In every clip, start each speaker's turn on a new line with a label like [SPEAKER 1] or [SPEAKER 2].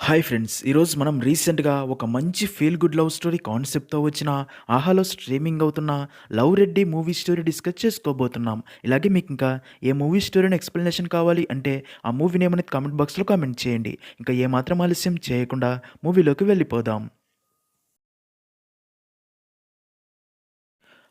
[SPEAKER 1] Hi friends! ఈరోజు మనం రీసెంట్‌గా ఒక మంచి ఫీల్ గుడ్ లవ్ స్టోరీ కాన్సెప్ట్‌తో వచ్చిన 'ఆహాలో' స్ట్రీమింగ్ అవుతున్న 'love Reddy' movie story discuss చేసుకోబోతున్నాం. ఇలాగే మీకింకా ఏ మూవీ స్టోరీని ఎక్స్‌ప్లనేషన్ కావాలి అంటే ఆ మూవీ నేమ్ అనేది కామెంట్ బాక్స్‌లో కామెంట్ చేయండి. ఇంకా ఏమాత్రం ఆలస్యం చేయకుండా మూవీలోకి వెళ్ళిపోదాం.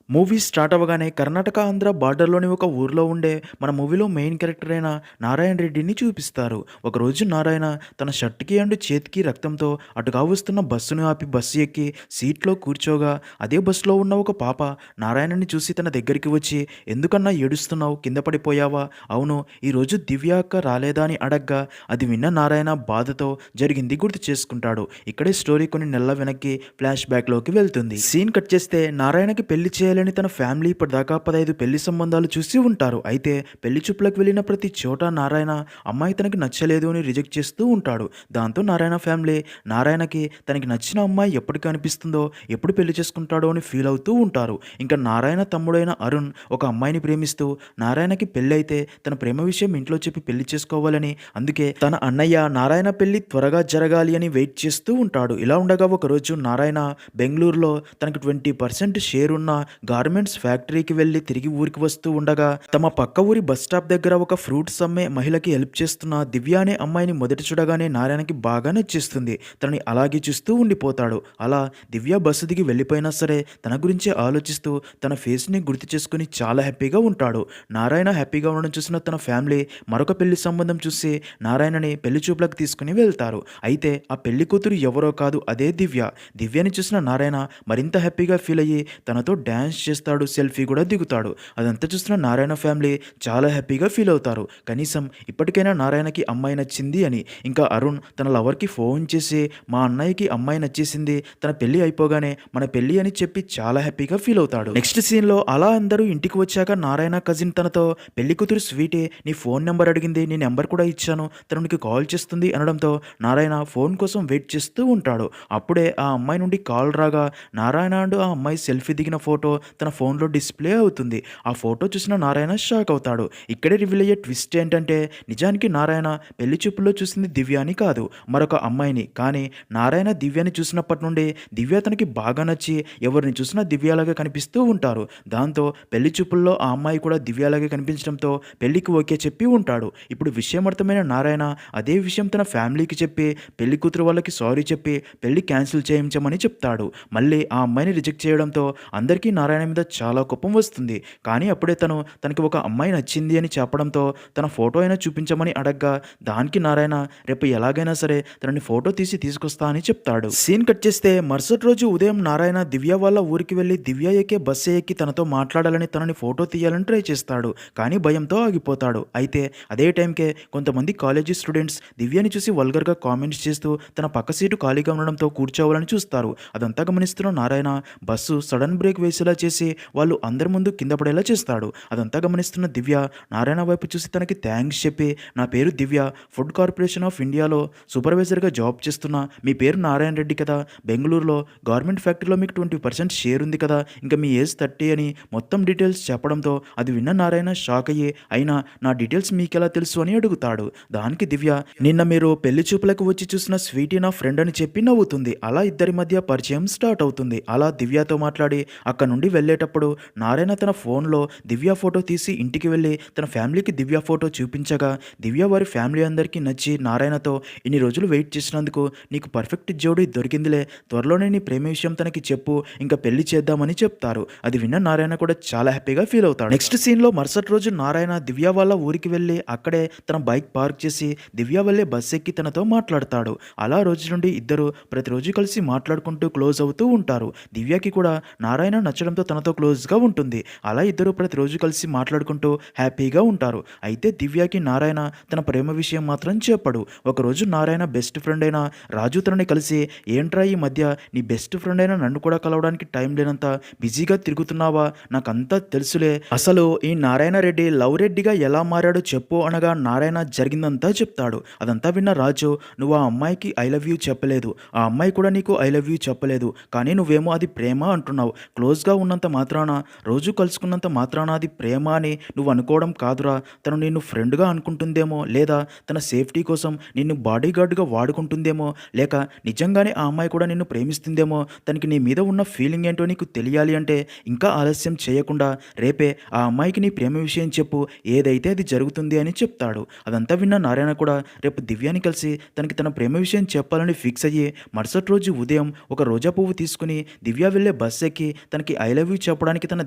[SPEAKER 1] మూవీ స్టార్ట్ అవ్వగానే కర్ణాటక, ఆంధ్ర బార్డర్‌లోని ఒక ఊర్లో ఉండే మన మూవీలో మెయిన్ క్యారెక్టర్ అయిన నారాయణ రెడ్డిని చూపిస్తారు. ఒకరోజు నారాయణ తన షర్ట్‌కి అండ్ చేతికి రక్తంతో అటుగా వస్తున్న బస్సును ఆపి బస్సు ఎక్కి సీట్‌లో కూర్చోగా అదే బస్సులో ఉన్న ఒక పాప నారాయణని చూసి తన దగ్గరికి వచ్చి, "ఎందుకన్నా ఏడుస్తున్నావు? కింద పడిపోయావా?" "అవును, ఈరోజు దివ్య అక్క రాలేదా?" అని అడగ్గా అది విన్న నారాయణ బాధతో జరిగింది గుర్తు చేసుకుంటాడు. ఇక్కడే స్టోరీ కొన్ని నెలల వెనక్కి ఫ్లాష్ బ్యాక్‌లోకి వెళ్తుంది. సీన్ కట్ చేస్తే నారాయణకి పెళ్లి చేయాలని తన ఫ్యామిలీ ఇప్పటిదాకా 15 పెళ్లి సంబంధాలు చూసి ఉంటారు. అయితే పెళ్లి చూపులకు వెళ్ళిన ప్రతి చోట నారాయణ అమ్మాయి తనకి నచ్చలేదు అని రిజెక్ట్ చేస్తూ ఉంటాడు. దాంతో నారాయణ ఫ్యామిలీ నారాయణకి తనకి నచ్చిన అమ్మాయి ఎప్పుడు కనిపిస్తుందో, ఎప్పుడు పెళ్లి చేసుకుంటాడో అని ఫీల్ అవుతూ ఉంటారు. ఇంకా నారాయణ తమ్ముడైన అరుణ్ ఒక అమ్మాయిని ప్రేమిస్తూ నారాయణకి పెళ్లి అయితే తన ప్రేమ విషయం ఇంట్లో చెప్పి పెళ్లి చేసుకోవాలని, అందుకే తన అన్నయ్య నారాయణ పెళ్లి త్వరగా జరగాలి అని వెయిట్ చేస్తూ ఉంటాడు. ఇలా ఉండగా ఒకరోజు నారాయణ బెంగళూరులో తనకి 20% షేర్ ఉన్న గార్మెంట్స్ ఫ్యాక్టరీకి వెళ్లి తిరిగి ఊరికి వస్తూ ఉండగా తమ పక్క ఊరి బస్ స్టాప్ దగ్గర ఒక ఫ్రూట్స్ అమ్మే మహిళకి హెల్ప్ చేస్తున్న దివ్య అనే అమ్మాయిని మొదట చూడగానే నారాయణకి బాగా నచ్చేస్తుంది. తనని అలాగే చూస్తూ ఉండిపోతాడు. అలా దివ్య బస్సు దిగి వెళ్ళిపోయినా సరే తన గురించే ఆలోచిస్తూ తన ఫేస్ని గుర్తు చేసుకుని చాలా హ్యాపీగా ఉంటాడు. నారాయణ హ్యాపీగా ఉండడం చూసిన తన ఫ్యామిలీ మరొక పెళ్లి సంబంధం చూసి నారాయణని పెళ్లి చూపులకు తీసుకుని వెళ్తారు. అయితే ఆ పెళ్లి కూతురు ఎవరో కాదు, అదే దివ్య. దివ్యని చూసిన నారాయణ మరింత హ్యాపీగా ఫీల్ అయ్యి తనతో డ్యాన్స్ చేస్తాడు, సెల్ఫీ కూడా దిగుతాడు. అదంతా చూస్తున్న నారాయణ ఫ్యామిలీ చాలా హ్యాపీగా ఫీల్ అవుతారు. కనీసం ఇప్పటికైనా నారాయణకి అమ్మాయి నచ్చింది అని. ఇంకా అరుణ్ తన లవర్కి ఫోన్ చేసి, "మా అన్నయ్యకి అమ్మాయి నచ్చేసింది, తన పెళ్లి అయిపోగానే మన పెళ్లి" అని చెప్పి చాలా హ్యాపీగా ఫీల్ అవుతాడు. నెక్స్ట్ సీన్లో అలా అందరూ ఇంటికి వచ్చాక నారాయణ కజిన్ తనతో, "పెళ్లి కూతురు స్వీటే నీ ఫోన్ నెంబర్ అడిగింది, నీ నెంబర్ కూడా ఇచ్చాను, తను నీకు కాల్ చేస్తుంది" అనడంతో నారాయణ ఫోన్ కోసం వెయిట్ చేస్తూ ఉంటాడు. అప్పుడే ఆ అమ్మాయి నుండి కాల్ రాగా నారాయణ అండ్ ఆ అమ్మాయి సెల్ఫీ దిగిన ఫోటో తన ఫోన్లో డిస్ప్లే అవుతుంది. ఆ ఫోటో చూసిన నారాయణ షాక్ అవుతాడు. ఇక్కడే రివీల్ అయ్యే ట్విస్ట్ ఏంటంటే నిజానికి నారాయణ పెళ్లి చూపుల్లో చూసింది దివ్యాని కాదు, మరొక అమ్మాయిని. కానీ నారాయణ దివ్యని చూసినప్పటి నుండి దివ్య తనకి బాగా నచ్చి ఎవరిని చూసినా దివ్యలాగా కనిపిస్తూ ఉంటారు. దాంతో పెళ్లి చూపుల్లో ఆ అమ్మాయి కూడా దివ్యలాగే కనిపించడంతో పెళ్లికి ఓకే చెప్పి ఉంటాడు. ఇప్పుడు విషయం అర్థమైన నారాయణ అదే విషయం తన ఫ్యామిలీకి చెప్పి పెళ్లి కూతురు వాళ్ళకి సారీ చెప్పి పెళ్లి క్యాన్సిల్ చేయించమని చెప్తాడు. మళ్ళీ ఆ అమ్మాయిని రిజెక్ట్ చేయడంతో అందరికీ నారాయణ మీద చాలా కోపం వస్తుంది. కానీ అప్పుడే తనకి ఒక అమ్మాయి నచ్చింది అని చెప్పడంతో తన ఫోటో అయినా చూపించమని అడగ్గా దానికి నారాయణ రేపు ఎలాగైనా సరే తనని ఫోటో తీసి తీసుకొస్తా అని చెప్తాడు. సీన్ కట్ చేస్తే మరుసటి రోజు ఉదయం నారాయణ దివ్య వాళ్ళ ఊరికి వెళ్ళి దివ్య ఎక్కే బస్సు ఎక్కి తనతో మాట్లాడాలని, తనని ఫోటో తీయాలని ట్రై చేస్తాడు. కానీ భయంతో ఆగిపోతాడు. అయితే అదే టైంకే కొంతమంది కాలేజీ స్టూడెంట్స్ దివ్యని చూసి వల్గర్గా కామెంట్స్ చేస్తూ తన పక్క సీటు ఖాళీగా ఉండడంతో కూర్చోవాలని చూస్తారు. అదంతా గమనిస్తున్న నారాయణ బస్సు సడన్ బ్రేక్ వేసేలా చేసి వాళ్ళు అందరి ముందు కింద పడేలా చేస్తాడు. అదంతా గమనిస్తున్న దివ్య నారాయణ వైపు చూసి తనకి థ్యాంక్స్ చెప్పి, "నా పేరు దివ్య, ఫుడ్ కార్పొరేషన్ ఆఫ్ ఇండియాలో సూపర్వైజర్గా జాబ్ చేస్తున్నా. మీ పేరు నారాయణ రెడ్డి కదా, బెంగళూరులో గార్మెంట్ ఫ్యాక్టరీలో మీకు 20% షేర్ ఉంది కదా, ఇంకా మీ ఏజ్ 30 అని మొత్తం డీటెయిల్స్ చెప్పడంతో అది విన్న నారాయణ షాక్ అయ్యి, "అయినా నా డీటెయిల్స్ మీకెలా తెలుసు" అని అడుగుతాడు. దానికి దివ్య, "నిన్న మీరు పెళ్లి చూపులకు వచ్చి చూసిన స్వీటీ నా ఫ్రెండ్" అని చెప్పి నవ్వుతుంది. అలా ఇద్దరి మధ్య పరిచయం స్టార్ట్ అవుతుంది. అలా దివ్యతో మాట్లాడి అక్కడ నుండి వెళ్ళేటప్పుడు నారాయణ తన ఫోన్లో దివ్య ఫోటో తీసి ఇంటికి వెళ్ళి తన ఫ్యామిలీకి దివ్య ఫోటో చూపించగా దివ్య వారి ఫ్యామిలీ అందరికీ నచ్చి నారాయణతో, "ఇన్ని రోజులు వెయిట్ చేసినందుకు నీకు పర్ఫెక్ట్ జోడీ దొరికిందిలే, త్వరలోనే నీ ప్రేమ విషయం తనకి చెప్పు, ఇంకా పెళ్లి చేద్దామని చెప్తారు." అది విన్న నారాయణ కూడా చాలా హ్యాపీగా ఫీల్ అవుతాడు. నెక్స్ట్ సీన్లో మరుసటి రోజు నారాయణ దివ్య వాళ్ళ ఊరికి వెళ్ళి అక్కడే తన బైక్ పార్క్ చేసి దివ్య వల్లే బస్ ఎక్కి తనతో మాట్లాడతాడు. అలా రోజు నుండి ఇద్దరు ప్రతిరోజు కలిసి మాట్లాడుకుంటూ క్లోజ్ అవుతూ ఉంటారు. దివ్యకి కూడా నారాయణ నచ్చడంతో తనతో క్లోజ్గా ఉంటుంది. అలా ఇద్దరు ప్రతిరోజు కలిసి మాట్లాడుకుంటూ హ్యాపీగా ఉంటారు. అయితే దివ్యకి నారాయణ తన ప్రేమ విషయం మాత్రం చెప్పడు. ఒకరోజు నారాయణ బెస్ట్ ఫ్రెండ్ అయిన రాజు తనని కలిసి, "ఏంట్రా ఈ మధ్య నీ బెస్ట్ ఫ్రెండ్ అయిన నన్ను కూడా కలవడానికి టైం లేనంత బిజీగా తిరుగుతున్నావా? నాకంతా తెలుసులే. అసలు ఈ నారాయణ రెడ్డి లవ్ రెడ్డిగా ఎలా మారాడో చెప్పు" అనగా నారాయణ జరిగిందంతా చెప్తాడు. అదంతా విన్న రాజు, "నువ్వు ఆ అమ్మాయికి ఐ లవ్ యూ చెప్పలేదు, ఆ అమ్మాయి కూడా నీకు ఐ లవ్ యూ చెప్పలేదు, కానీ నువ్వేమో అది ప్రేమ అంటున్నావు. క్లోజ్గా ఉన్నంత మాత్రాన, రోజు కలుసుకున్నంత మాత్రాన అది ప్రేమ అని నువ్వు అనుకోవడం కాదురా. తను నిన్ను ఫ్రెండ్‌గా అనుకుంటుందేమో, లేదా తన సేఫ్టీ కోసం నిన్ను బాడీగార్డ్‌గా వాడుకుంటుందేమో, లేక నిజంగానే ఆ అమ్మాయి కూడా నిన్ను ప్రేమిస్తుందేమో, తనకి నీ మీద ఉన్న ఫీలింగ్ ఏంటో నీకు తెలియాలి అంటే ఇంకా ఆలస్యం చేయకుండా రేపే ఆ అమ్మాయికి నీ ప్రేమ విషయం చెప్పు. ఏదైతే అది జరుగుతుంది అని చెప్తాడు. అదంతా విన్న నారాయణ కూడా రేపు దివ్యని కలిసి తనకి తన ప్రేమ విషయం చెప్పాలని ఫిక్స్ అయ్యి మరుసటి రోజు ఉదయం ఒక రోజా పువ్వు తీసుకుని దివ్య వెళ్ళే బస్ ఎక్కి తనకి ఐ లవ్ యూ చెప్పడానికి తన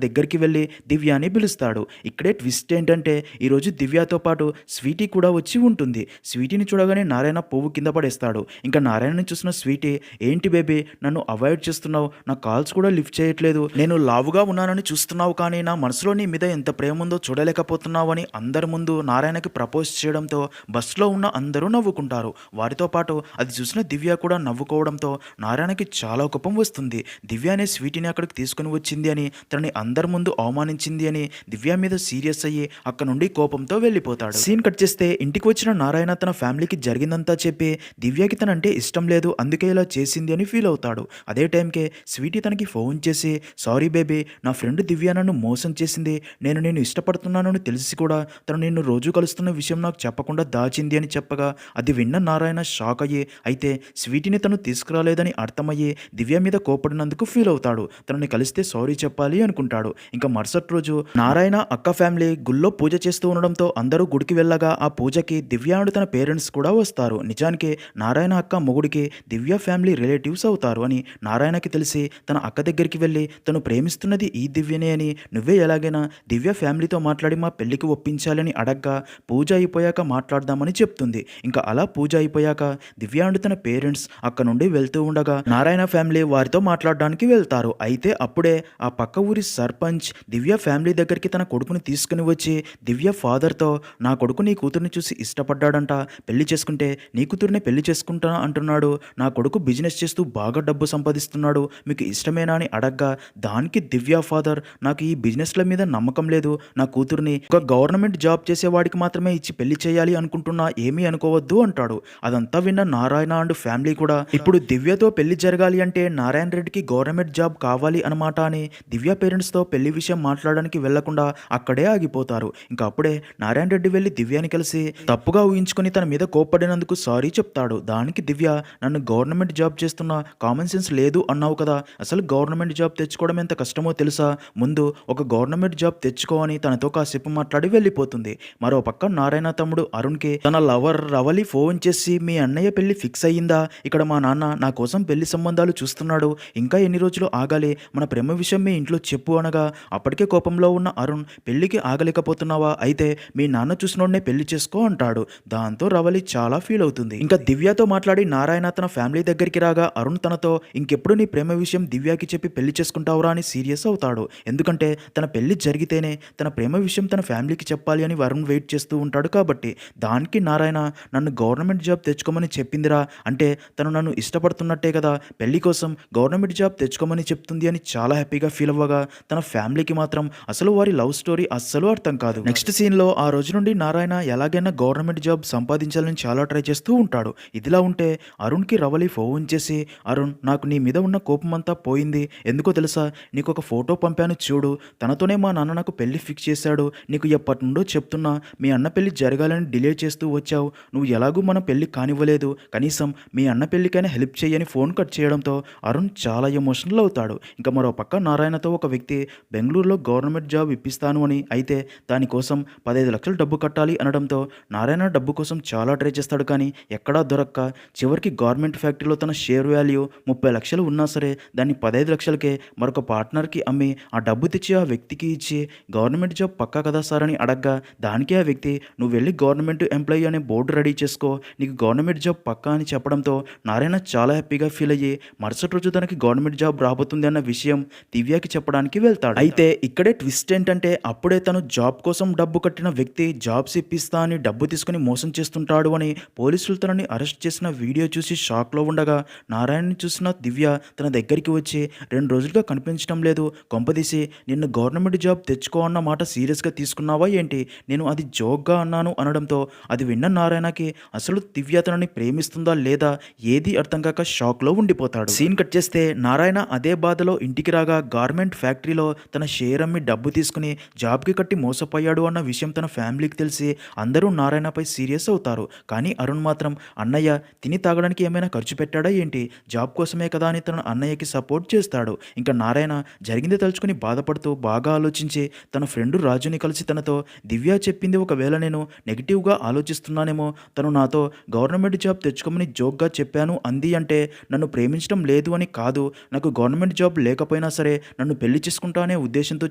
[SPEAKER 1] దగ్గరికి వెళ్ళి దివ్యాని పిలుస్తాడు. ఇక్కడే ట్విస్ట్ ఏంటంటే ఈరోజు దివ్యతో పాటు స్వీటీ కూడా వచ్చి ఉంటుంది. స్వీటీని చూడగానే నారాయణ పువ్వు కింద పడేస్తాడు. ఇంకా నారాయణని చూసిన స్వీటీ, ఏంటి బేబీ నన్ను అవాయిడ్ చేస్తున్నావు, నా కాల్స్ కూడా లిఫ్ట్ చేయట్లేదు, నేను లావుగా ఉన్నానని చూస్తున్నావు కానీ నా మనసులో నీ మీద ఎంత ప్రేమ ఉందో చూడలేకపోతున్నావు అని అందరి ముందు నారాయణకి ప్రపోజ్ చేయడంతో బస్సులో ఉన్న అందరూ నవ్వుకుంటారు. వారితో పాటు అది చూసిన దివ్య కూడా నవ్వుకోవడంతో నారాయణకి చాలా కోపం వస్తుంది. దివ్య అనే స్వీటీని అక్కడికి తీసుకుని వచ్చింది అని, తనని అందరి ముందు అవమానించింది అని దివ్య మీద సీరియస్ అయ్యి అక్కడ నుండి కోపంతో వెళ్ళిపోతాడు. సీన్ కట్ చేస్తే ఇంటికి వచ్చిన నారాయణ తన ఫ్యామిలీకి జరిగిందంతా చెప్పి దివ్యకి తనంటే ఇష్టం లేదు అందుకే ఇలా చేసింది అని ఫీల్ అవుతాడు. అదే టైంకే స్వీటీ తనకి ఫోన్ చేసి, సారీ బేబీ నా ఫ్రెండ్ దివ్య నన్ను మోసం చేసింది, నేను ఇష్టపడుతున్నానని తెలిసి కూడా తను నిన్ను రోజు కలుస్తున్న విషయం నాకు చెప్పకుండా దాచింది అని చెప్పగా అది విన్న నారాయణ షాక్ అయ్యి, అయితే స్వీటీని తను తీసుకురాలేదని అర్థమయ్యి దివ్య మీద కోపడినందుకు ఫీల్ అవుతాడు. తనని కలిస్తే సారీ చెప్పాలి అనుకుంటాడు. ఇంకా మరుసటి రోజు నారాయణ అక్క ఫ్యామిలీ గుళ్ళో పూజ చేస్తూ ఉండడంతో అందరూ గుడికి వెళ్ళగా ఆ పూజకి దివ్యానుడు తన పేరెంట్స్ కూడా వస్తారు. నిజానికి నారాయణ అక్క మొగుడికి దివ్య ఫ్యామిలీ రిలేటివ్స్ అవుతారు అని నారాయణకి తెలిసి తన అక్క దగ్గరికి వెళ్ళి తను ప్రేమిస్తున్నది ఈ దివ్యనే అని, నువ్వే ఎలాగైనా దివ్య ఫ్యామిలీతో మాట్లాడి మా పెళ్లికి ఒప్పించాలని అడగ్గా పూజ అయిపోయాక మాట్లాడదామని చెప్తుంది. ఇంకా అలా పూజ అయిపోయాక దివ్యాండు తన పేరెంట్స్ అక్కడ నుండి వెళ్తూ ఉండగా నారాయణ ఫ్యామిలీ వారితో మాట్లాడడానికి వెళ్తారు. అయితే అప్పుడే ఆ పక్క ఊరి సర్పంచ్ దివ్య ఫ్యామిలీ దగ్గరికి తన కొడుకుని తీసుకుని వచ్చి దివ్య ఫాదర్తో, నా కొడుకు నీ కూతుర్ని చూసి ఇష్టపడ్డాడంట, పెళ్లి చేసుకుంటే నీ కూతుర్నే పెళ్లి చేసుకుంటా అంటున్నాడు, నా కొడుకు బిజినెస్ చేస్తూ బాగా డబ్బు సంపాదిస్తున్నాడు, మీకు ఇష్టమేనా అని అడగ్గా దానికి దివ్య ఫాదర్, నాకు ఈ బిజినెస్ల మీద నమ్మకం లేదు, నా కూతుర్ని ఒక గవర్నమెంట్ జాబ్ చేసేవాడికి మాత్రమే ఇచ్చి పెళ్లి చేయాలి అనుకుంటున్నా, ఏమీ అనుకోవద్దు అంటాడు. అదంతా విన్న నారాయణ అండ్ ఫ్యామిలీ కూడా ఇప్పుడు దివ్యతో పెళ్లి జరగాలి అంటే నారాయణ రెడ్డికి గవర్నమెంట్ జాబ్ కావాలి అన్నమాట అని దివ్య పేరెంట్స్తో పెళ్లి విషయం మాట్లాడడానికి వెళ్లకుండా అక్కడే ఆగిపోతారు. ఇంకా అప్పుడే నారాయణ రెడ్డి వెళ్ళి దివ్యాని కలిసి తప్పుగా ఊహించుకుని తన మీద కోప్పడినందుకు సారీ చెప్తాడు. దానికి దివ్య, నన్ను గవర్నమెంట్ జాబ్ చేస్తున్నా కామన్ సెన్స్ లేదు అన్నావు కదా, అసలు గవర్నమెంట్ జాబ్ తెచ్చుకోవడం ఎంత కష్టమో తెలుసా, ముందు ఒక గవర్నమెంట్ జాబ్ తెచ్చుకో అని తనతో కాసేపు మాట్లాడి వెళ్ళిపోతుంది. మరో పక్క నారాయణ తమ్ముడు అరుణ్కి తన లవర్ రవలి ఫోన్ చేసి, మీ అన్నయ్య పెళ్లి ఫిక్స్ అయ్యిందా, ఇక్కడ మా నాన్న నా కోసం పెళ్లి సంబంధాలు చూస్తున్నాడు, ఇంకా ఎన్ని రోజులు ఆగాలి, మన ప్రేమ విషయం మీ ఇంట్లో చెప్పు అనగా అప్పటికే కోపంలో ఉన్న అరుణ్, పెళ్లికి ఆగలేకపోతున్నావా, అయితే మీ నాన్న చూసినోడనే పెళ్లి చేసుకో అంటాడు. దాంతో రవలి చాలా ఫీల్ అవుతుంది. ఇంకా దివ్యతో మాట్లాడి నారాయణ తన ఫ్యామిలీ దగ్గరికి రాగా అరుణ్ తనతో, ఇంకెప్పుడు నీ ప్రేమ విషయం దివ్యకి చెప్పి పెళ్లి చేసుకుంటావురా అని సీరియస్ అవుతాడు. ఎందుకంటే తన పెళ్లి జరిగితేనే తన ప్రేమ విషయం తన ఫ్యామిలీకి చెప్పాలి అని వరుణ్ వెయిట్ చేస్తూ ఉంటాడు కాబట్టి. దానికి నారాయణ, నన్ను గవర్నమెంట్ జాబ్ తెచ్చుకోమని చెప్పిందిరా, అంటే తను నన్ను ఇష్టపడుతున్నట్టే కదా, పెళ్లి కోసం గవర్నమెంట్ జాబ్ తెచ్చుకోమని చెప్తుంది అని చాలా హ్యాపీగా ఫీల్ అవ్వగా తన ఫ్యామిలీకి మాత్రం అసలు వారి లవ్ స్టోరీ అస్సలు అర్థం కాదు. నెక్స్ట్ సీన్లో ఆ రోజు నుండి నారాయణ ఎలాగైనా గవర్నమెంట్ జాబ్ సంపాదించాలని చాలా ట్రై చేస్తూ ఉంటాడు. ఇదిలా ఉంటే అరుణ్కి రవలి ఫోన్ చేసి, అరుణ్ నాకు నీ మీద ఉన్న కోపం అంతా పోయింది, ఎందుకో తెలుసా, నీకు ఒక ఫోటో పంపాను చూడు, తనతోనే మా నాన్న నాకు పెళ్లి ఫిక్స్ చేశాడు, నీకు ఎప్పటి నుండో చెప్తున్నా మీ అన్న పెళ్లి జరగాలని డిలే చేస్తూ వచ్చావు, నువ్వు ఎలాగూ మన పెళ్లి కానివ్వలేదు, కనీసం మీ అన్న పెళ్లికైనా హెల్ప్ చేయని ఫోన్ కట్ చేయడంతో అరుణ్ చాలా ఎమోషనల్ అవుతాడు. ఇంకా మరో పక్క నారాయణతో ఒక వ్యక్తి బెంగళూరులో గవర్నమెంట్ జాబ్ ఇప్పిస్తాను అని, అయితే దానికోసం 15 లక్షలు డబ్బు కట్టాలి అనడంతో నారాయణ డబ్బు కోసం చాలా ట్రై చేస్తాడు కానీ ఎక్కడా దొరక్క చివరికి గవర్నమెంట్ ఫ్యాక్టరీలో తన షేర్ వాల్యూ 30 లక్షలు ఉన్నా సరే దాన్ని 15 లక్షలకే మరొక పార్ట్నర్కి అమ్మి ఆ డబ్బు తెచ్చి ఆ వ్యక్తికి ఇచ్చి, గవర్నమెంట్ జాబ్ పక్కా కదా సార్ అని అడగ్గా దానికి ఆ వ్యక్తి, నువ్వు వెళ్ళి గవర్నమెంట్ ఎంప్లాయీ అనే బోర్డు రెడీ చేసుకో, నీకు గవర్నమెంట్ జాబ్ పక్కా అని చెప్పడంతో నారాయణ చాలా హ్యాపీగా ఫీల్ అయ్యి మరుసటి రోజు తనకి గవర్నమెంట్ జాబ్ రాబోతుంది అన్న విషయం దివ్యకి చెప్పడానికి వెళ్తాడు. అయితే ఇక్కడే ట్విస్ట్ ఏంటంటే అప్పుడే తను జాబ్ కోసం డబ్బు కట్టిన వ్యక్తి జాబ్స్ ఇప్పిస్తా అని డబ్బు తీసుకుని మోసం చేస్తుంటాడు అని పోలీసులు తనని అరెస్ట్ చేసిన వీడియో చూసి షాక్లో ఉండగా నారాయణని చూసిన దివ్య తన దగ్గరికి వచ్చి, 2 రోజులుగా కనిపించడం లేదు, కొంపదీసి నిన్ను గవర్నమెంట్ జాబ్ తెచ్చుకో అన్న మాట సీరియస్గా తీసుకున్నావా ఏంటి, నేను అది జోక్గా అన్నాను అనడంతో అది విన్న నారాయణకి అసలు దివ్య తనని ప్రేమిస్తుందా లేదా ఏది అర్థం కాక షాక్లో ఉండిపోతాడు. సీన్ కట్ చేస్తే నారాయణ అదే బాధలో ఇంటికి రాగా గార్మెంట్ ఫ్యాక్టరీలో తన షేర్ అమ్మి డబ్బు తీసుకుని జాబ్కి కట్టి మోసపోయాడు అన్న విషయం తన ఫ్యామిలీకి తెలిసి అందరూ నారాయణపై సీరియస్ అవుతారు. కానీ అరుణ్ మాత్రం అన్నయ్య తిని తాగడానికి ఏమైనా ఖర్చు పెట్టాడా ఏంటి, జాబ్ కోసమే కదా అని తన అన్నయ్యకి సపోర్ట్ చేస్తాడు. ఇంకా నారాయణ జరిగింది తలుచుకుని బాధపడుతూ బాగా ఆలోచించి తన ఫ్రెండ్ రాజుని కలిసి తనతో దివ్య చెప్పింది ఒకవేళ నేను నెగిటివ్గా ఆలోచిస్తున్నానేమో, తను నాతో గవర్నమెంట్ జాబ్ తెచ్చుకోమని జోక్గా చెప్పాను అంది అంటే నన్ను ప్రేమించడం లేదు అని కాదు, నాకు గవర్నమెంట్ జాబ్ లేకపోయినా సరే నన్ను పెళ్లి చేసుకుంటా అనే ఉద్దేశంతో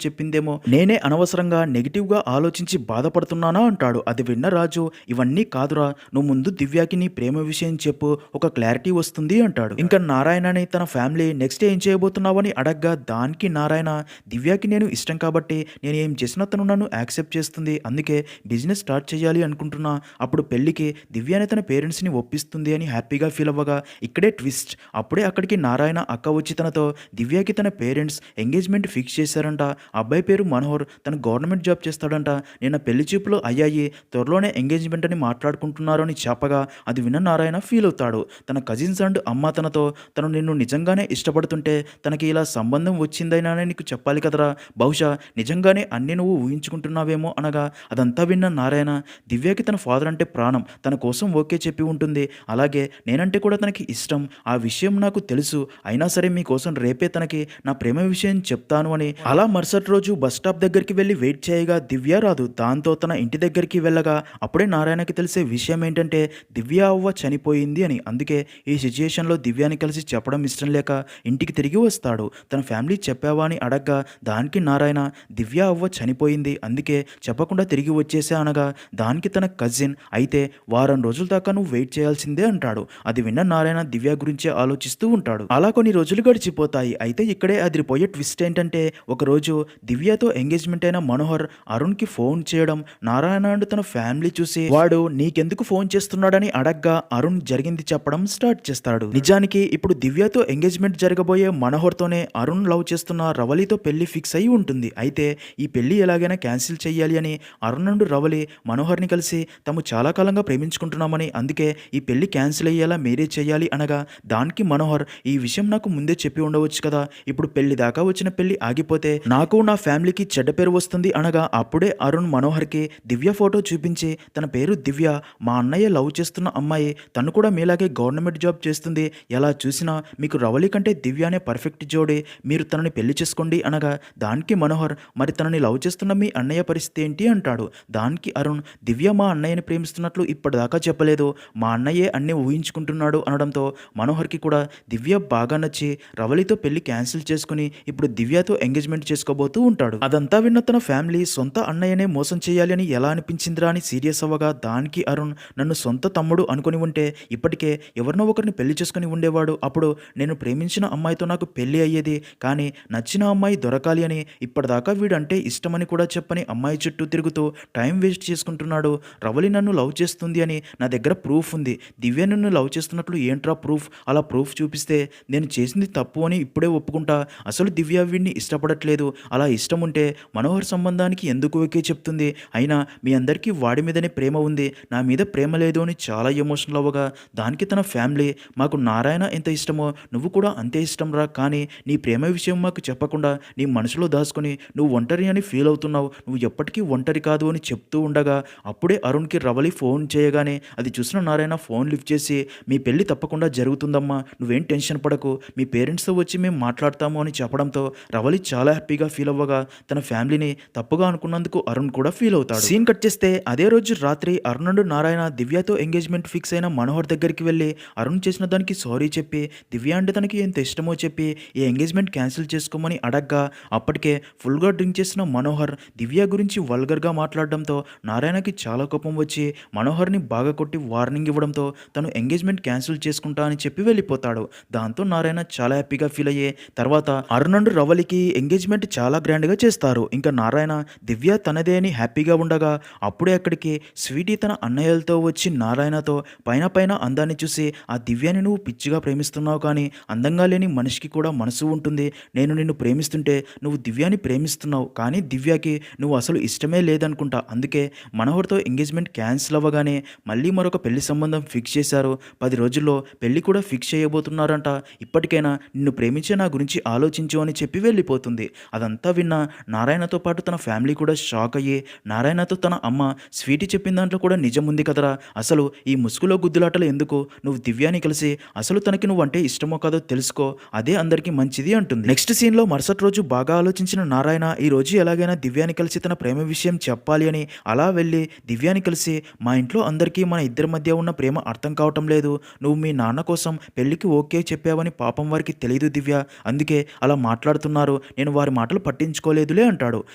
[SPEAKER 1] చెప్పిందేమో, నేనే అనవసరంగా నెగిటివ్గా ఆలోచించి బాధపడుతున్నానా అంటాడు. అది విన్న రాజు ఇవన్నీ కాదురా, నువ్వు ముందు దివ్యాకి నీ ప్రేమ విషయం చెప్పు, ఒక క్లారిటీ వస్తుంది అంటాడు. ఇంకా నారాయణని తన ఫ్యామిలీ నెక్స్ట్ ఏం చేయబోతున్నావని అడగ్గా దానికి నారాయణ దివ్యాకి నేను ఇష్టం కాబట్టి నేను ఏం చేసినా తను నన్ను యాక్సెప్ట్ చేస్తుంది, అందుకే బిజినెస్ స్టార్ట్ చేయాలి అనుకుంటున్నా, అప్పుడు పెళ్లికి దివ్య అనే తన పేరెంట్స్ని ఒప్పిస్తుంది అని హ్యాపీగా ఫీల్ అవ్వగా ఇక్కడే ట్విస్ట్. అప్పుడే అక్కడికి నారాయణ అక్క వచ్చి తనతో దివ్యకి తన పేరెంట్స్ ఎంగేజ్మెంట్ ఫిక్స్ చేశారంట, అబ్బాయి పేరు మనోహర్, తను గవర్నమెంట్ జాబ్ చేస్తాడంట, నిన్న పెళ్లి చూపులు అయ్యాయి, త్వరలోనే ఎంగేజ్మెంట్ అని మాట్లాడుకుంటున్నారు అని చెప్పగా అది విన్న నారాయణ ఫీల్ అవుతాడు. తన కజిన్స్ అండ్ అమ్మ తనతో తను నిన్ను నిజంగానే ఇష్టపడుతుంటే తనకి ఇలా సంబంధం వచ్చిందైనా నీకు చెప్పాలి కదరా, బహుశా నిజంగానే అన్ని నువ్వు ఊహించుకుంటున్నావేమో అనగా అదంతా విన్న నారాయణ దివ్యకి తన ఫాదర్ అంటే ప్రాణం, తన కోసం ఓకే చెప్పి ఉంటుంది, అలాగే నేనంటే కూడా తనకి ఇష్టం, ఆ విషయం నాకు తెలుసు, అయినా సరే మీకోసం రేపే తనకి నా ప్రేమ విషయం చెప్తాను అని అలా మరుసటి రోజు బస్ స్టాప్ దగ్గరికి వెళ్ళి వెయిట్ చేయగా దివ్య రాదు. దాంతో తన ఇంటి దగ్గరికి వెళ్ళగా అప్పుడే నారాయణకి తెలిసే విషయం ఏంటంటే దివ్య అవ్వ చనిపోయింది అని. అందుకే ఈ సిచ్యుయేషన్లో దివ్యాని కలిసి చెప్పడం ఇష్టం లేక ఇంటికి తిరిగి వస్తాడు. తన ఫ్యామిలీ చెప్పావా అని అడగ్గా దానికి నారాయణ దివ్య అవ్వ చనిపోయింది, అందుకే చెప్పకుండా తిరిగి వచ్చేసా అనగా దానికి తన కజిన్ అయితే వారం రోజుల దాకా నువ్వు వెయిట్ చేయాల్సిందే అంటాడు. అది విన్న నారాయణ దివ్య గురించే ఆలోచిస్తూ ఉంటాడు. అలా కొన్ని రోజులు గడిచిపోతాయి. అయితే ఇక్కడే అదిరిపోయే ట్విస్ట్ ఏంటంటే ఒకరోజు దివ్యతో ఎంగేజ్మెంట్ అయిన మనోహర్ అరుణ్కి ఫోన్ చేయడం నారాయణ అండ్ తన ఫ్యామిలీ చూసి వాడు నీకెందుకు ఫోన్ చేస్తున్నాడని అడగ్గా అరుణ్ జరిగింది చెప్పడం స్టార్ట్ చేస్తాడు. నిజానికి ఇప్పుడు దివ్యతో ఎంగేజ్మెంట్ జరగబోయే మనోహర్తోనే అరుణ్ లవ్ చేస్తున్న రవలితో పెళ్లి ఫిక్స్ అయి ఉంటుంది. అయితే ఈ పెళ్లి ఎలాగైనా క్యాన్సిల్ చేయాలి అని అరుణ్ అండ్ రవలి మనోహర్ని కలిసి తాము చాలా కాలంగా ప్రేమించుకుంటున్నామని, అందుకే ఈ పెళ్లి క్యాన్సిల్ అయ్యేలా మీరే చేయాలి అనగా దానికి మనోహర్ ఈ విషయం నాకు ముందే చెప్పి ఉండవచ్చు కదా, ఇప్పుడు పెళ్లి దాకా వచ్చిన పెళ్లి ఆగిపోతే నాకు నా ఫ్యామిలీకి చెడ్డ పేరు వస్తుంది అనగా అప్పుడే అరుణ్ మనోహర్కి దివ్య ఫోటో చూపించి తన పేరు దివ్య, మా అన్నయ్య లవ్ చేస్తున్న అమ్మాయి, తను కూడా మీలాగే గవర్నమెంట్ జాబ్ చేస్తుంది, ఎలా చూసినా మీకు రవలి కంటే దివ్యనే పర్ఫెక్ట్ జోడి, మీరు తనని పెళ్లి చేసుకోండి అనగా దానికి మనోహర్ మరి తనని లవ్ చేస్తున్న మీ అన్నయ్య పరిస్థితి ఏంటి అంటాడు. దానికి అరుణ్ దివ్య మా అన్నయ్యని ప్రేమిస్తున్నట్లు ఇప్పటిదాకా చెప్పలేదు, మా అన్నయ్యే అన్నీ ఊహించుకుంటున్నాడు అనడంతో మనోహర్కి కూడా దివ్య బాగా నచ్చి రవలితో పెళ్లి క్యాన్సిల్ చేసుకుని ఇప్పుడు దివ్యతో ఎంగేజ్మెంట్ చేసుకోబోతూ ఉంటాడు. అదంతా విన్న తన ఫ్యామిలీ సొంత అన్నయ్యనే మోసం చేయాలి అని ఎలా అనిపించిందిరా అని సీరియస్ అవ్వగా దానికి అరుణ్ నన్ను సొంత తమ్ముడు అనుకుని ఉంటే ఇప్పటికే ఎవరినో ఒకరిని పెళ్లి చేసుకుని ఉండేవాడు, అప్పుడు నేను ప్రేమించిన అమ్మాయితో నాకు పెళ్లి అయ్యేది, కానీ నచ్చిన అమ్మాయి దొరకాలి అని ఇప్పటిదాకా వీడంటే ఇష్టమని కూడా చెప్పని అమ్మాయి చుట్టూ తిరుగుతూ టైం వేస్ట్ చేసుకుంటున్నాడు, రవలి నన్ను లవ్ చేస్తుంది అని నా దగ్గర ప్రూఫ్ ఉంది, దివ్య నన్ను లవ్ చేస్తున్నట్లు ఏంట్రా ప్రూఫ్, అలా ప్రూఫ్ చూపిస్తే నేను చేసింది తప్పు అని ఇప్పుడే ఒప్పుకుంటా, అసలు దివ్య వీడిని ఇష్టపడట్లేదు, అలా ఇష్టం ఉంటే మనోహర్ సంబంధానికి ఎందుకు ఓకే చెప్తుంది, అయినా మీ అందరికీ వాడి మీదనే ప్రేమ ఉంది, నా మీద ప్రేమ లేదు అని చాలా ఎమోషనల్ అవ్వగా దానికి తన ఫ్యామిలీ మాకు నారాయణ ఎంత ఇష్టమో నువ్వు కూడా అంతే ఇష్టం రా, కానీ నీ ప్రేమ విషయం మాకు చెప్పకుండా నీ మనసులో దాచుకొని నువ్వు ఒంటరి అని ఫీల్ అవుతున్నావు, నువ్వు ఎప్పటికీ ఒంటరి కాదు అని చెప్తూ ఉండగా అప్పుడే అరుణ్కి రవలి ఫోన్ చేయగానే అది చూసిన నారాయణ ఫోన్ లిఫ్ట్ చేసి మీ పెళ్లి తప్పకుండా జరుగుతుందమ్మా, నువ్వేం టెన్షన్ పడకు, మీ పేరెంట్స్తో వచ్చి మేము మాట్లాడతాము అని చెప్పడంతో రవలి చాలా హ్యాపీగా ఫీల్ అవ్వగా తన ఫ్యామిలీని తప్పుగా అనుకున్నందుకు అరుణ్ కూడా ఫీల్ అవుతాడు. సీన్ కట్ చేస్తే అదే రోజు రాత్రి అరుణ్ అండ్ నారాయణ దివ్యతో ఎంగేజ్మెంట్ ఫిక్స్ అయిన మనోహర్ దగ్గరికి వెళ్ళి అరుణ్ చేసిన దానికి సారీ చెప్పి దివ్య అంటే తనకి ఎంత ఇష్టమో చెప్పి ఈ ఎంగేజ్మెంట్ క్యాన్సిల్ చేసుకోమని అడగ్గా అప్పటికే ఫుల్గా డ్రింక్ చేసిన మనోహర్ దివ్య గురించి వల్గర్గా మాట్లాడడంతో నారాయణకి చాలా కోపం వచ్చి మనోహర్ని బాగా కొట్టి వార్నింగ్ ఇవ్వడంతో తను ఎంగేజ్మెంట్ క్యాన్సిల్ చేసుకుంటా అని చెప్పి వెళ్ళిపోతాడు. దాంతో నారాయణ చాలా హ్యాపీగా ఫీల్ అయ్యే తర్వాత అరుణ్ అండ్ రవలికి ఎంగేజ్మెంట్ చాలా గ్రాండ్గా చేస్తారు. ఇంకా నారాయణ దివ్య తనదే అని హ్యాపీగా ఉండగా అప్పుడే అక్కడికి స్వీటీ తన అన్నయ్యలతో వచ్చి నారాయణతో పైన పైన అందాన్ని చూసి ఆ దివ్యని నువ్వు పిచ్చిగా ప్రేమిస్తున్నావు, కానీ అందంగా లేని మనిషికి కూడా మనసు ఉంటుంది, నేను నిన్ను ప్రేమిస్తుంటే నువ్వు దివ్యాని ప్రేమిస్తున్నావు, కానీ దివ్యకి నువ్వు అసలు ఇష్టమే లేదనుకుంటా, అందుకే మనోహర్తో ఎంగేజ్మెంట్ క్యాన్సిల్ అవ్వగానే మళ్ళీ మరొక పెళ్లి సంబంధం ఫిక్స్ చేశారు, 10 రోజుల్లో పెళ్లి కూడా ఫిక్స్ చేయబోతున్నారంట, ఇప్పటికైనా నిన్ను ప్రేమించే నా గురించి ఆలోచించి ఆలోచించు అని చెప్పి వెళ్ళిపోతుంది. అదంతా విన్న నారాయణతో పాటు తన ఫ్యామిలీ కూడా షాక్ అయ్యి, నారాయణతో తన అమ్మ స్వీటీ చెప్పిన దాంట్లో కూడా నిజముంది కదరా, అసలు ఈ ముసుగులో గుద్దులాటలు ఎందుకు, నువ్వు దివ్యాని కలిసి అసలు తనకి నువ్వంటే ఇష్టమో కాదో తెలుసుకో, అదే అందరికీ మంచిది అంటుంది. నెక్స్ట్ సీన్లో మరుసటి రోజు బాగా ఆలోచించిన నారాయణ ఈ రోజు ఎలాగైనా దివ్యాని కలిసి తన ప్రేమ విషయం చెప్పాలి అని అలా వెళ్ళి దివ్యాని కలిసి, మా ఇంట్లో అందరికీ మన ఇద్దరి మధ్య ఉన్న ప్రేమ అర్థం కావటం లేదు, నువ్వు మీ నాన్న కోసం పెళ్లికి ఓకే చెప్పావని పాపం వారికి తెలియదు దివ్య, అందుకే అలా మాట్లాడుతున్నారు, నేను వారి మాటలు పట్టించుకోలేదులే అంటాడు.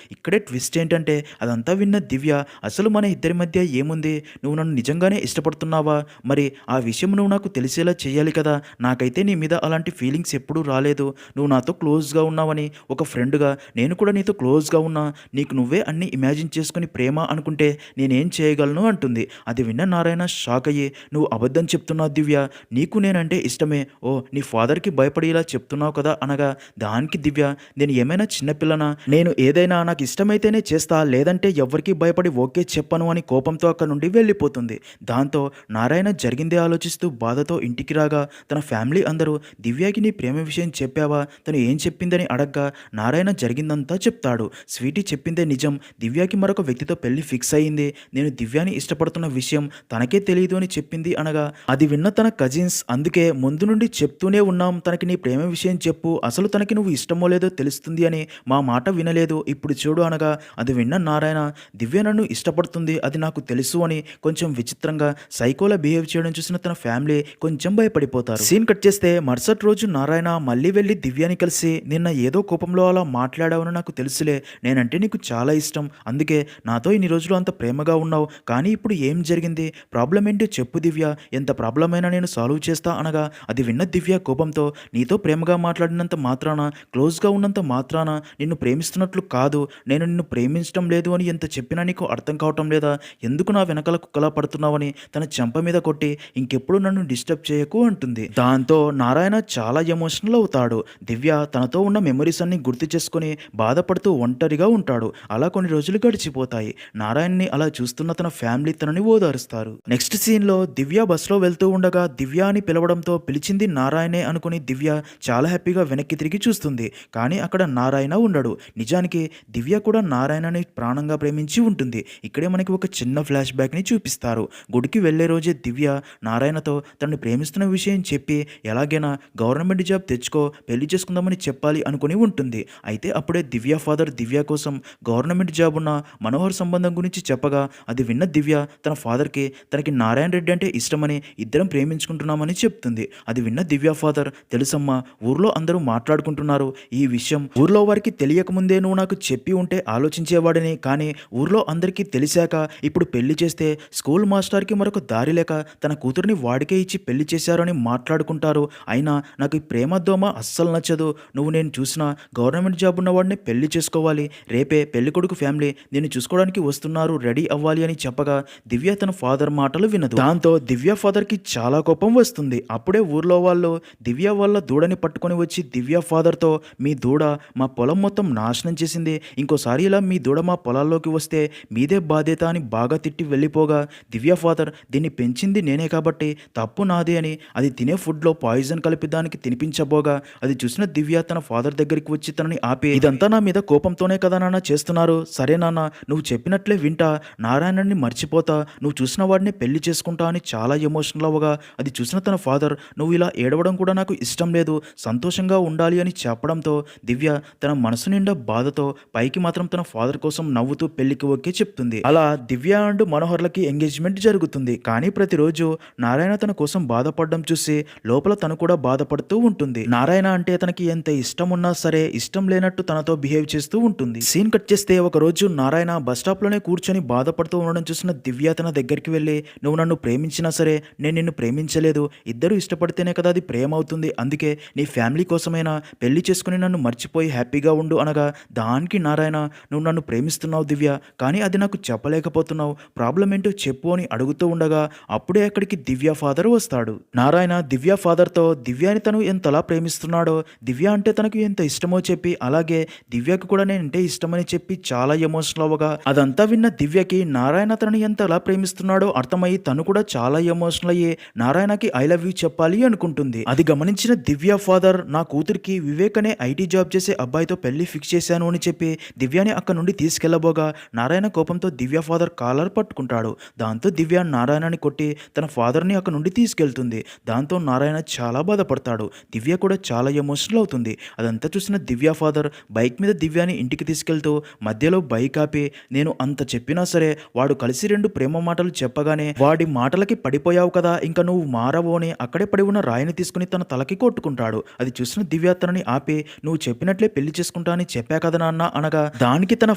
[SPEAKER 1] ఇక్కడే ట్విస్ట్ ఏంటంటే అదంతా విన్న దివ్య, అసలు మన ఇద్దరి మధ్య ఏముంది, నువ్వు నన్ను నిజంగానే ఇష్టపడుతున్నావా, మరి ఆ విషయం నువ్వు నాకు తెలిసేలా చేయాలి కదా, నాకైతే నీ మీద అలాంటి ఫీలింగ్స్ ఎప్పుడూ రాలేదు, నువ్వు నాతో క్లోజ్గా ఉన్నావని ఒక ఫ్రెండ్గా నేను కూడా నీతో క్లోజ్గా ఉన్నా, నీకు నువ్వే అన్ని ఇమాజిన్ చేసుకుని ప్రేమ అనుకుంటే నేనేం చేయగలను అంటుంది. అది విన్న నారాయణ షాక్ అయ్యి, నువ్వు అబద్ధం చెప్తున్నావు దివ్య, నీకు నేనంటే ఇష్టమే, ఓ నీ ఫాదర్కి భయపడి ఇలా చెప్తున్నావు కదా అనగా, దానికి దివ్య, నేను ఏమైనా చిన్నపిల్లనా, నేను ఏదైనా నాకు ఇష్టమైతేనే చేస్తా, లేదంటే ఎవ్వరికీ భయపడి ఓకే చెప్పను అని కోపంతో అక్కడ నుండి వెళ్ళిపోతుంది. దాంతో నారాయణ జరిగిందే ఆలోచిస్తూ బాధతో ఇంటికి రాగా తన ఫ్యామిలీ అందరూ, దివ్యకి నీ ప్రేమ విషయం చెప్పావా, తను ఏం చెప్పిందని అడగ్గా నారాయణ జరిగిందంతా చెప్తాడు. స్వీటీ చెప్పిందే నిజం, దివ్యకి మరొక వ్యక్తితో పెళ్లి ఫిక్స్ అయ్యింది, నేను దివ్యాని ఇష్టపడుతున్న విషయం తనకే తెలియదు అని చెప్పింది అనగా, అది విన్న తన కజిన్స్, అందుకే ముందు నుండి చెప్తూనే ఉన్నాం తనకి నీ ప్రేమ విషయం చెప్పు, అసలు తనకి నువ్వు ఇష్టమో లేదో తెలుస్తుంది అని, మా మాట వినలేదు, ఇప్పుడు చూడు అనగా, అది విన్న నారాయణ, దివ్య నన్ను ఇష్టపడుతుంది అది నాకు తెలుసు అని కొంచెం విచిత్రంగా సైకోలా బిహేవ్ చేయడం చూసిన తన ఫ్యామిలీ కొంచెం భయపడిపోతారు. సీన్ కట్ చేస్తే మరుసటి రోజు నారాయణ మళ్ళీ వెళ్ళి దివ్యాని కలిసి, నిన్న ఏదో కోపంలో అలా మాట్లాడావని నాకు తెలుసులే, నేనంటే నీకు చాలా ఇష్టం, అందుకే నాతో ఇన్ని రోజులు అంత ప్రేమగా ఉన్నావు, కానీ ఇప్పుడు ఏం జరిగింది, ప్రాబ్లం ఏంటో చెప్పు దివ్య, ఎంత ప్రాబ్లం అయినా నేను సాల్వ్ చేస్తా అనగా, అది విన్న దివ్య కోపంతో, నీతో ప్రేమగా మాట్లాడినంత మాత్రాన, క్లోజ్గా ఉన్నంత మాత్రాన నిన్ను ప్రేమిస్తున్నట్లు కాదు, నేను నిన్ను ప్రేమించడం లేదు అని ఎంత చెప్పినా నీకు అర్థం కావటం లేదా, ఎందుకు నా వెనకాల కుక్కలా పడుతున్నావని తన చెంప మీద కొట్టి, ఇంకెప్పుడు నన్ను డిస్టర్బ్ చేయకు అంటుంది. దాంతో నారాయణ చాలా ఎమోషనల్ అవుతాడు. దివ్య తనతో ఉన్న మెమరీస్ అన్ని గుర్తు చేసుకుని బాధపడుతూ ఒంటరిగా ఉంటాడు. అలా కొన్ని రోజులు గడిచిపోతాయి. నారాయణ్ని అలా చూస్తున్న తన ఫ్యామిలీ తనని ఓదారుస్తారు. నెక్స్ట్ సీన్లో దివ్య బస్సులో వెళ్తూ ఉండగా దివ్య అని పిలవడంతో పిలిచింది నారాయణే అనుకుని దివ్య చాలా హ్యాపీగా వెనక్కి తిరిగి చూస్తుంది. కానీ అక్కడ నారాయణ ఉండడు. నిజానికి దివ్య కూడా నారాయణని ప్రాణంగా ప్రేమించి ఉంటుంది. ఇక్కడే మనకి ఒక చిన్న ఫ్లాష్ బ్యాక్ని చూపిస్తారు. గుడికి వెళ్లే రోజే దివ్య నారాయణతో తనని ప్రేమిస్తున్న విషయం చెప్పి, ఎలాగైనా గవర్నమెంట్ జాబ్ తెచ్చుకో, పెళ్లి చేసుకుందామని చెప్పాలి అనుకుని ఉంటుంది. అయితే అప్పుడే దివ్య ఫాదర్ దివ్య కోసం గవర్నమెంట్ జాబ్ ఉన్న మనోహర్ సంబంధం గురించి చెప్పగా, అది విన్న దివ్య తన ఫాదర్కి తనకి నారాయణ రెడ్డి అంటే ఇష్టమని, ఇద్దరం ప్రేమించుకుంటున్నామని చెప్తుంది. అది విన్న దివ్య ఫాదర్, తెలుసమ్మా, ఊర్లో అందరూ మాట్లాడుకుంటున్నారు, ఈ విషయం ఊర్లో వారికి తెలియకముందే నువ్వు నాకు చెప్పి ఉంటే ఆలోచించేవాడిని, కానీ ఊర్లో అందరికీ తెలిసాక ఇప్పుడు పెళ్లి చేస్తే స్కూల్ మాస్టర్కి మరొక దారి లేక తన కూతురిని వాడికే ఇచ్చి పెళ్లి చేశారని మాట్లాడుకుంటారు. అయినా నాకు ఈ ప్రేమ దోమ అస్సలు నచ్చదు, నువ్వు నేను చూసినా గవర్నమెంట్ జాబ్ ఉన్నవాడిని పెళ్లి చేసుకోవాలి, రేపే పెళ్లి కొడుకు ఫ్యామిలీ నేను చూసుకోవడానికి వస్తున్నారు, రెడీ అవ్వాలి అని చెప్పగా దివ్య తన ఫాదర్ మాటలు వినదు. దాంతో దివ్య ఫాదర్కి చాలా కోపం వస్తుంది. అప్పుడే ఊర్లో వాళ్ళు దివ్య వాళ్ళ దూడని పట్టుకొని వచ్చి దివ్య ఫాదర్తో, మీ దూడ మా పొలం మొత్తం నాశనం చేసింది, ఇంకోసారి ఇలా మీ దూడ మా పొలాల్లోకి వస్తే మీదే బాధ్యత అని బాగా తిట్టి వెళ్ళిపోగా, దివ్య ఫాదర్, దీన్ని పెంచింది నేనే కాబట్టి తప్పు నాదే అని అది తినే ఫుడ్లో పాయిజన్ కలిపి దానికి తినిపించబోగా, అది చూసిన దివ్య తన ఫాదర్ దగ్గరికి వచ్చి తనని ఆపి, ఇదంతా నా మీద కోపంతోనే కదా నాన్న చేస్తున్నారు, సరే నాన్న నువ్వు చెప్పినట్లే వింటా, నారాయణని మర్చిపోతా, నువ్వు చూసిన వాడిని పెళ్లి చేసుకుంటా అని చాలా ఎమోషనల్ అవ్వగా, అది చూసిన తన ఫాదర్, నువ్వు ఇలా ఏడవడం కూడా నాకు ఇష్టం లేదు, సంతోషంగా ఉండాలి అని చెప్పడంతో దివ్య తన మనసు నిండా బాధతో పైకి మాత్రం తన ఫాదర్ కోసం నవ్వుతూ పెళ్లికి ఓకే చెప్తుంది. అలా దివ్య అండ్ మనోహర్లకి ఎంగేజ్మెంట్ జరుగుతుంది. కానీ ప్రతిరోజు నారాయణ తన కోసం బాధపడడం చూసి లోపల తను కూడా బాధపడుతూ ఉంటుంది. నారాయణ అంటే తనకి ఎంత ఇష్టం ఉన్నా సరే ఇష్టం లేనట్టు తనతో బిహేవ్ చేస్తూ ఉంటుంది. సీన్ కట్ చేస్తే ఒక రోజు నారాయణ బస్ స్టాప్ లోనే కూర్చొని బాధపడుతూ ఉండడం చూసిన దివ్య తన దగ్గరికి వెళ్ళి, నువ్వు నన్ను ప్రేమించినా సరే నేను నిన్ను ప్రేమించలేదు, ఇద్దరు ఇష్టపడితేనే కదా అది ప్రేమ అవుతుంది, అందుకే నీ ఫ్యామిలీ కోసమైనా పెళ్లి చేసుకుని నన్ను మర్చిపోయి హ్యాపీగా ఉండు అనగా, దానికి నారాయణ, నువ్వు నన్ను ప్రేమిస్తున్నావు దివ్య, కానీ అది నాకు చెప్పలేకపోతున్నావు, ప్రాబ్లం ఏంటో చెప్పు అని అడుగుతూ ఉండగా అప్పుడే అక్కడికి దివ్య ఫాదర్ వస్తాడు. నారాయణ దివ్య ఫాదర్తో దివ్యాని తను ఎంతలా ప్రేమిస్తున్నాడో, దివ్య అంటే తనకు ఎంత ఇష్టమో చెప్పి, అలాగే దివ్యకు కూడా నేనంటే ఇష్టమని చెప్పి చాలా ఎమోషనల్ అవ్వగా, అదంతా విన్న దివ్యకి నారాయణ తనని ఎంతలా ప్రేమిస్తున్నాడో అర్థమయ్యి తను కూడా చాలా ఎమోషనల్ అయ్యి నారాయణకి ఐ లవ్ యూ చెప్పాలి అనుకుంటుంది. అది గమనించిన దివ్య ఫాదర్, నా కూతురికి వివేక్ వివేక్ అనే ఐటీ జాబ్ చేసే అబ్బాయితో పెళ్లి ఫిక్స్ చేశాను అని చెప్పి దివ్యాని అక్కడ నుండి తీసుకెళ్లబోగా నారాయణ కోపంతో దివ్య ఫాదర్ కాలర్ పట్టుకుంటాడు. దాంతో దివ్య నారాయణని కొట్టి తన ఫాదర్ని అక్కడ నుండి తీసుకెళ్తుంది. దాంతో నారాయణ చాలా బాధపడతాడు. దివ్య కూడా చాలా ఎమోషనల్ అవుతుంది. అదంతా చూసిన దివ్య ఫాదర్ బైక్ మీద దివ్యాని ఇంటికి తీసుకెళ్తూ మధ్యలో బైక్ ఆపి, నేను అంత చెప్పినా సరే వాడు కలిసి 2 ప్రేమ మాటలు చెప్పగానే వాడి మాటలకి పడిపోయావు కదా, ఇంకా నువ్వు మారవు అని అక్కడే పడి ఉన్న రాయిని తీసుకుని తన తలకి కొట్టుకుంటాడు. అది చూసిన దివ్య తనని ఆపి, నువ్వు చెప్పినట్లే పెళ్లి చేసుకుంటా అని చెప్పా కదా నాన్న అనగా, దానికి తన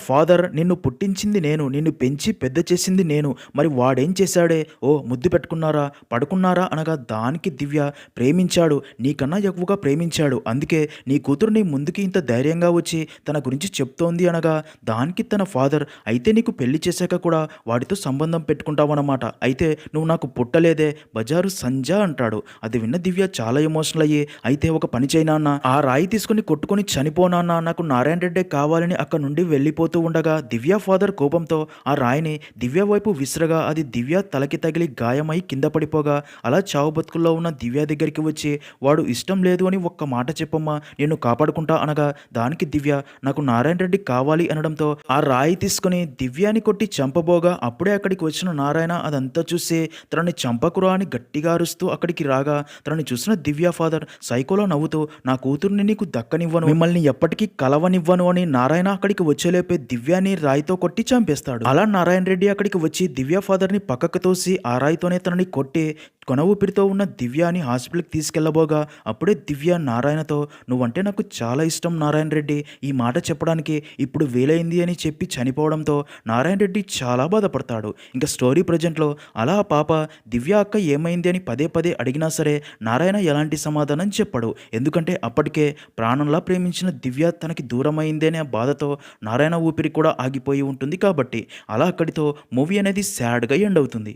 [SPEAKER 1] ఫాదర్, నిన్ను పుట్టించింది నేను, నిన్ను పెంచి పెద్ద చేసింది నేను, మరి వాడేం చేశాడే, ఓ ముద్దు పెట్టుకున్నారా పడుకున్నారా అనగా, దానికి దివ్య, ప్రేమించాడు, నీకన్నా ఎక్కువగా ప్రేమించాడు, అందుకే నీ కూతురు నీ ముందుకి ఇంత ధైర్యంగా వచ్చి తన గురించి చెప్తోంది అనగా, దానికి తన ఫాదర్, అయితే నీకు పెళ్లి చేశాక కూడా వాడితో సంబంధం పెట్టుకుంటావన్నమాట, అయితే నువ్వు నాకు పుట్టలేదే బజారు సంజా అంటాడు. అది విన్న దివ్య చాలా ఎమోషనల్ అయ్యి, అయితే ఒక పని చేయనా అన్న, ఆ రాయి తీసుకుని కొట్టుకొని చనిపోనాన్న, నాకు నారాయణ రెడ్డే కావాలని అక్కడ నుండి వెళ్ళిపోతూ ఉండగా దివ్య ఫాదర్ కోపంతో ఆ రాయిని దివ్య వైపు విసిరగా అది దివ్య తలకి తగిలి గాయమై కింద పడిపోగా, అలా చావు బతుకుల్లో ఉన్న దివ్య దగ్గరికి వచ్చి, వాడు ఇష్టం లేదు అని ఒక్క మాట చెప్పమ్మా, నేను కాపాడుకుంటా అనగా, దానికి దివ్య, నాకు నారాయణ రెడ్డి కావాలి అనడంతో ఆ రాయి తీసుకుని దివ్యాని కొట్టి చంపబోగా, అప్పుడే అక్కడికి వచ్చిన నారాయణ అదంతా చూసి తనని చంపకురా అని గట్టిగా అరుస్తూ అక్కడికి రాగా, తనని చూసిన దివ్య ఫాదర్ సైకోలో నవ్వుతూ, నా కూతుర్ని నీకు దక్కనివ్వను, మిమ్మల్ని ఎప్పటికీ కలవనివ్వను అని నారాయణ అక్కడికి వచ్చేలేపే దివ్యాని రాయితో కొట్టి చంపేస్తాడు. అలా నారాయణ రెడ్డి అక్కడికి వచ్చి దివ్య ఫాదర్ని పక్కకు తోసి ఆ రాయితోనే తనని కొట్టి కొన ఊపిరితో ఉన్న దివ్యాని హాస్పిటల్కి తీసుకెళ్లబోగా, అప్పుడే దివ్య నారాయణతో, నువ్వంటే నాకు చాలా ఇష్టం నారాయణ రెడ్డి, ఈ మాట చెప్పడానికి ఇప్పుడు వీలైంది అని చెప్పి చనిపోవడంతో నారాయణ రెడ్డి చాలా బాధపడతాడు. ఇంకా స్టోరీ ప్రజెంట్లో అలా ఆ పాప దివ్య అక్క ఏమైంది అని పదే పదే అడిగినా సరే నారాయణ ఎలాంటి సమాధానం చెప్పడు. ఎందుకంటే అప్పటికే ప్రాణంలా ప్రేమించిన దివ్య తనకి దూరమైంది అనే బాధతో నారాయణ ఊపిరి కూడా ఆగిపోయి ఉంటుంది కాబట్టి. అలా అక్కడితో మూవీ అనేది సాడ్గా ఎండ్ అవుతుంది.